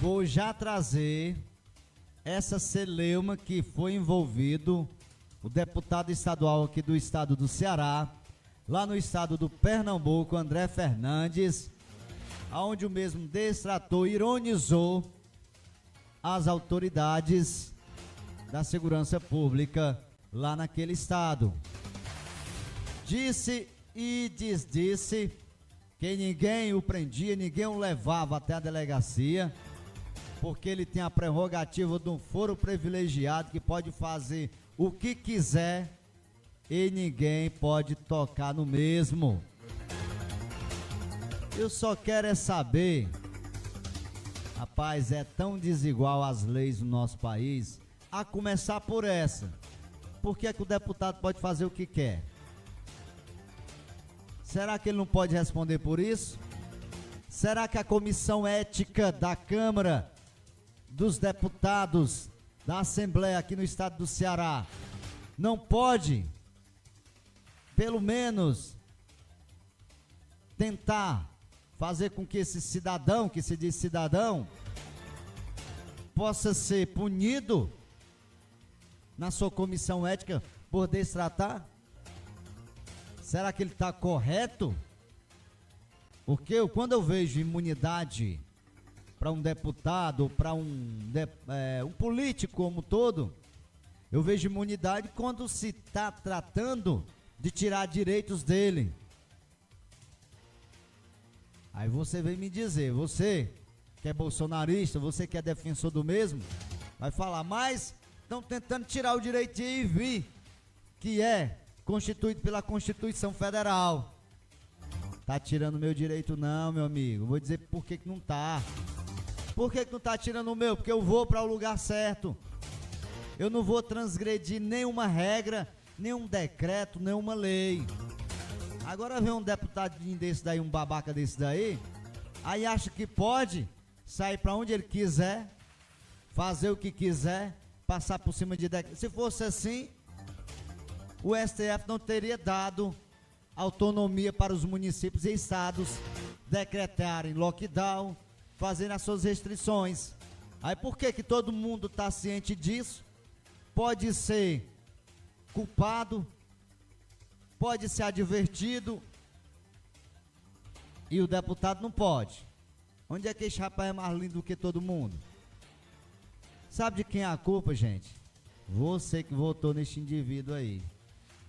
vou já trazer essa celeuma que foi envolvido o deputado estadual aqui do estado do Ceará, lá no estado do Pernambuco, André Fernandes, aonde o mesmo destratou, ironizou as autoridades da segurança pública lá naquele estado. Disse e desdisse que ninguém o prendia, ninguém o levava até a delegacia, porque ele tem a prerrogativa de um foro privilegiado que pode fazer o que quiser e ninguém pode tocar no mesmo. Eu só quero é saber, rapaz, é tão desigual as leis no nosso país, a começar por essa. Por que é que o deputado pode fazer o que quer? Será que ele não pode responder por isso? Será que a comissão ética da Câmara dos Deputados da Assembleia aqui no estado do Ceará não pode, pelo menos, tentar fazer com que esse cidadão, que se diz cidadão, possa ser punido na sua comissão ética por destratar? Será que ele está correto? Porque quando eu vejo imunidade para um deputado, para um político como um todo, eu vejo imunidade quando se está tratando de tirar direitos dele. Aí você vem me dizer, você que é bolsonarista, você que é defensor do mesmo, vai falar, mas estão tentando tirar o direito de ir e vir, que é constituído pela Constituição Federal. Tá tirando o meu direito não, meu amigo. Vou dizer por que não tá. Por que não tá tirando o meu? Porque eu vou para o lugar certo. Eu não vou transgredir nenhuma regra, nenhum decreto, nenhuma lei. Agora vem um deputadinho desse daí, um babaca desse daí, aí acha que pode sair para onde ele quiser, fazer o que quiser, passar por cima de decreto. Se fosse assim, o STF não teria dado autonomia para os municípios e estados decretarem lockdown, fazendo as suas restrições. Aí por que que todo mundo está ciente disso? Pode ser culpado, pode ser advertido, e o deputado não pode. Onde é que esse rapaz é mais lindo do que todo mundo? Sabe de quem é a culpa, gente? Você que votou nesse indivíduo aí.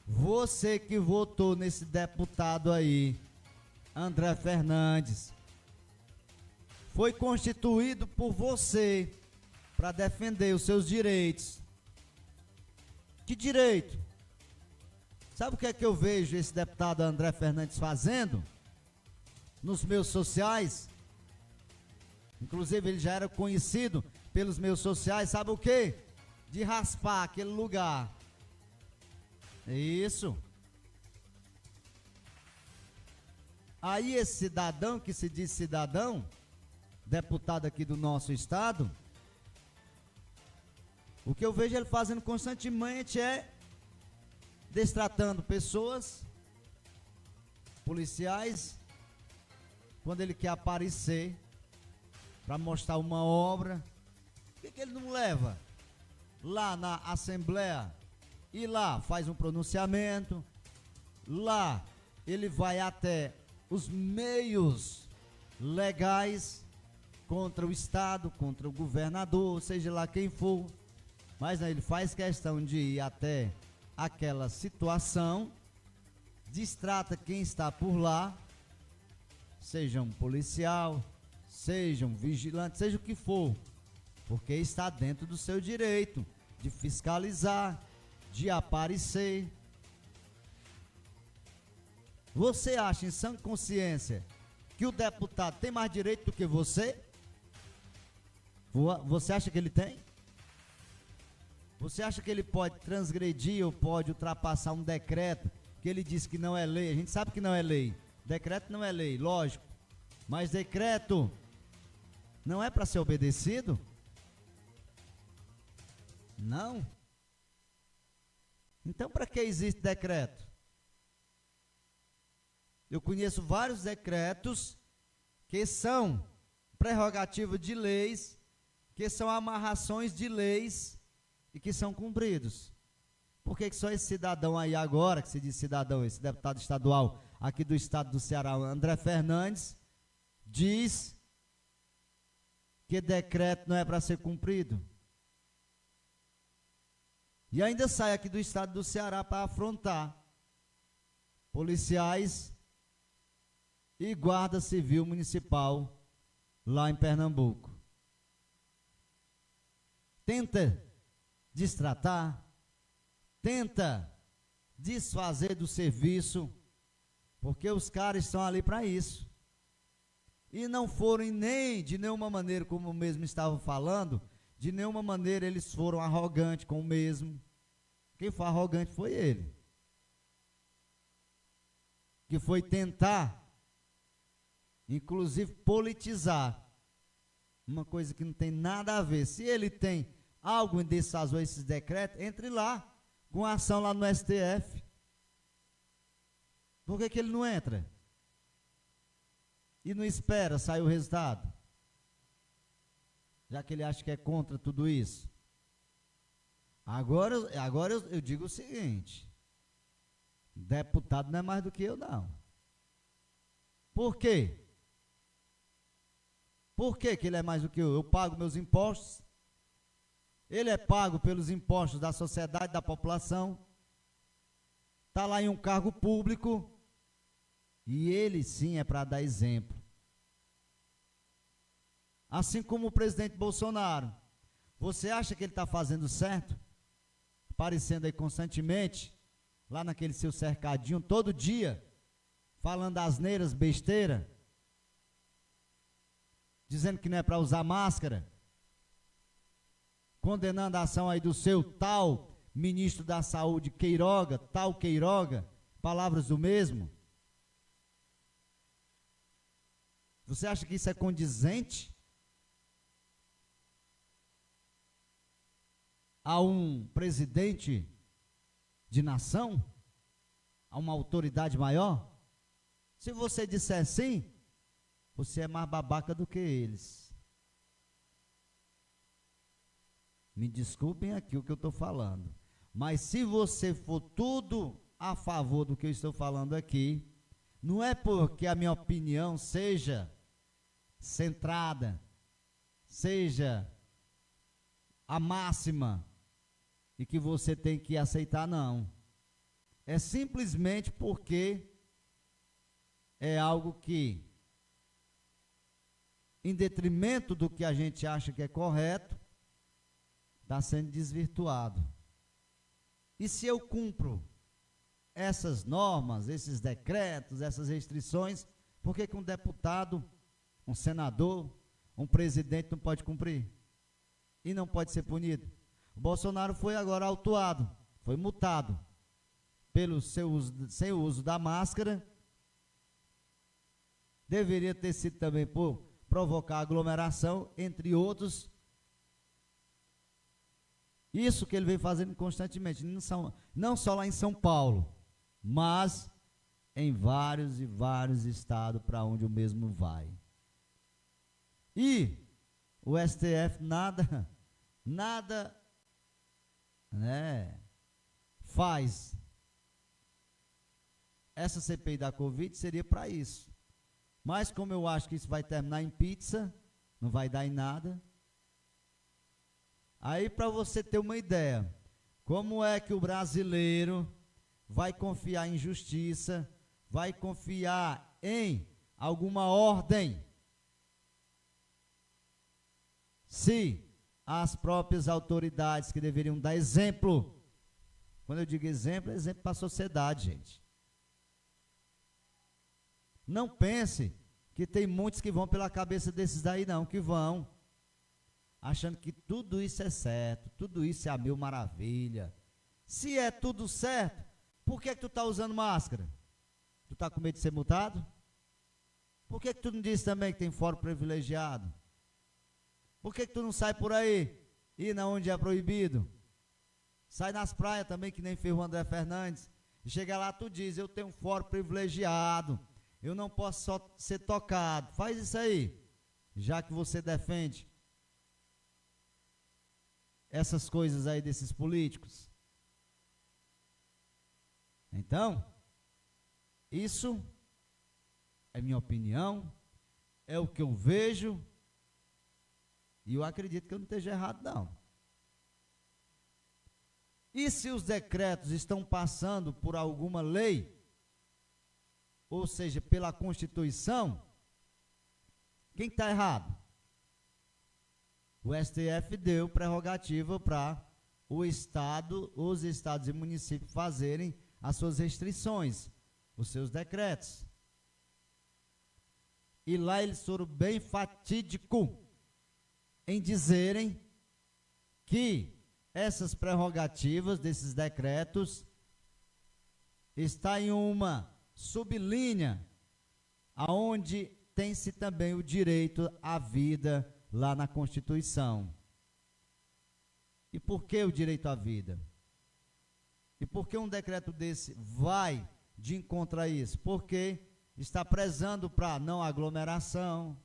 Você que votou nesse deputado aí, André Fernandes. Foi constituído por você para defender os seus direitos. Que direito? Sabe o que é que eu vejo esse deputado André Fernandes fazendo? Nos meus sociais. Inclusive ele já era conhecido pelos meus sociais, sabe o quê? De raspar aquele lugar. Isso. Aí esse cidadão, que se diz cidadão, deputado aqui do nosso estado, o que eu vejo ele fazendo constantemente é destratando pessoas, policiais, quando ele quer aparecer para mostrar uma obra. Por que ele não leva lá na Assembleia e lá faz um pronunciamento, lá ele vai até os meios legais contra o Estado, contra o governador, seja lá quem for, mas ele faz questão de ir até aquela situação, distrata quem está por lá, seja um policial, seja um vigilante, seja o que for, porque está dentro do seu direito de fiscalizar, de aparecer. Você acha em sã consciência que o deputado tem mais direito do que você? Você acha que ele tem? Você acha que ele pode transgredir ou pode ultrapassar um decreto que ele diz que não é lei? A gente sabe que não é lei. Decreto não é lei, lógico. Mas decreto não é para ser obedecido? Não. Então, para que existe decreto? Eu conheço vários decretos que são prerrogativa de leis que são amarrações de leis e que são cumpridos. Por que só esse cidadão aí agora, que se diz cidadão, esse deputado estadual aqui do estado do Ceará, André Fernandes, diz que decreto não é para ser cumprido? E ainda sai aqui do estado do Ceará para afrontar policiais e guarda civil municipal lá em Pernambuco. Tenta destratar, tenta desfazer do serviço, porque os caras estão ali para isso. E não foram nem, de nenhuma maneira, como o mesmo estava falando, de nenhuma maneira eles foram arrogantes com o mesmo. Quem foi arrogante foi ele. Que foi tentar, inclusive, politizar uma coisa que não tem nada a ver. Se ele tem algo em desfazor esses decretos, entre lá, com ação lá no STF. Por que ele não entra? E não espera sair o resultado? Já que ele acha que é contra tudo isso. Agora eu digo o seguinte: deputado não é mais do que eu, não. Por quê? Por que ele é mais do que eu? Eu pago meus impostos, ele é pago pelos impostos da sociedade, da população, está lá em um cargo público, e ele sim é para dar exemplo. Assim como o presidente Bolsonaro. Você acha que ele está fazendo certo? Aparecendo aí constantemente, lá naquele seu cercadinho, todo dia, falando asneiras, besteira, dizendo que não é para usar máscara, condenando a ação aí do seu tal ministro da Saúde, Queiroga, tal Queiroga, palavras do mesmo. Você acha que isso é condizente a um presidente de nação? A uma autoridade maior? Se você disser sim, você é mais babaca do que eles. Me desculpem aqui o que eu estou falando. Mas se você for tudo a favor do que eu estou falando aqui, não é porque a minha opinião seja centrada, seja a máxima e que você tem que aceitar, não. É simplesmente porque é algo que, em detrimento do que a gente acha que é correto, está sendo desvirtuado. E se eu cumpro essas normas, esses decretos, essas restrições, por que um deputado, um senador, um presidente não pode cumprir? E não pode ser punido? O Bolsonaro foi agora autuado, foi multado pelo sem o uso da máscara. Deveria ter sido também por provocar aglomeração, entre outros. Isso que ele vem fazendo constantemente, não só lá em São Paulo, mas em vários e vários estados para onde o mesmo vai. E o STF nada, né, faz. Essa CPI da Covid seria para isso. Mas como eu acho que isso vai terminar em pizza, não vai dar em nada. Aí, para você ter uma ideia, como é que o brasileiro vai confiar em justiça, vai confiar em alguma ordem, se as próprias autoridades que deveriam dar exemplo, quando eu digo exemplo, é exemplo para a sociedade, gente. Não pense que tem muitos que vão pela cabeça desses daí, não, que vão achando que tudo isso é certo, tudo isso é a mil maravilha. Se é tudo certo, por que tu está usando máscara? Tu está com medo de ser multado? Por que tu não disse também que tem fórum privilegiado? Por que tu não sai por aí, ir na onde é proibido? Sai nas praias também, que nem fez o André Fernandes, e chega lá, tu diz, eu tenho um fórum privilegiado, eu não posso só ser tocado. Faz isso aí, já que você defende essas coisas aí desses políticos. Então, isso é minha opinião, é o que eu vejo, e eu acredito que eu não esteja errado, não. E se os decretos estão passando por alguma lei, ou seja, pela Constituição, quem está errado? O STF deu prerrogativa para os estados e municípios fazerem as suas restrições, os seus decretos. E lá eles foram bem fatídicos em dizerem que essas prerrogativas desses decretos está em uma sublinha aonde tem-se também o direito à vida lá na Constituição. E por que o direito à vida? E por que um decreto desse vai de encontro a isso? Porque está prezando para não aglomeração,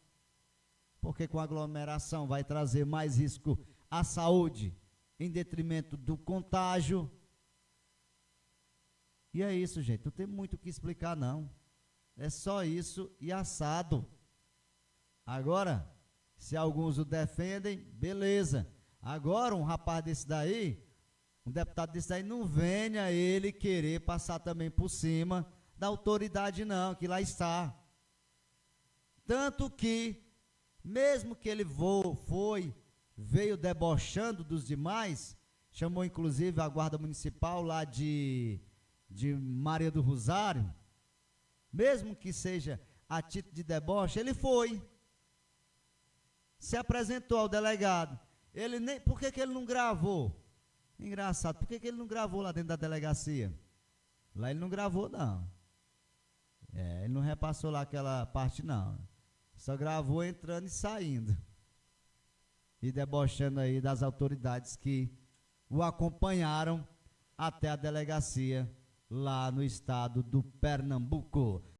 porque com aglomeração vai trazer mais risco à saúde, em detrimento do contágio. E é isso, gente, não tem muito o que explicar, não. É só isso e assado. Agora, se alguns o defendem, beleza. Agora, um rapaz desse daí, um deputado desse daí, não venha ele querer passar também por cima da autoridade, não, que lá está. Tanto que, mesmo que ele veio debochando dos demais, chamou inclusive a guarda municipal lá de Maria do Rosário, mesmo que seja a título de deboche, ele foi, se apresentou ao delegado. Por que ele não gravou? Engraçado, por que ele não gravou lá dentro da delegacia? Lá ele não gravou, não. Ele não repassou lá aquela parte, não. Só gravou entrando e saindo. E debochando aí das autoridades que o acompanharam até a delegacia lá no estado do Pernambuco.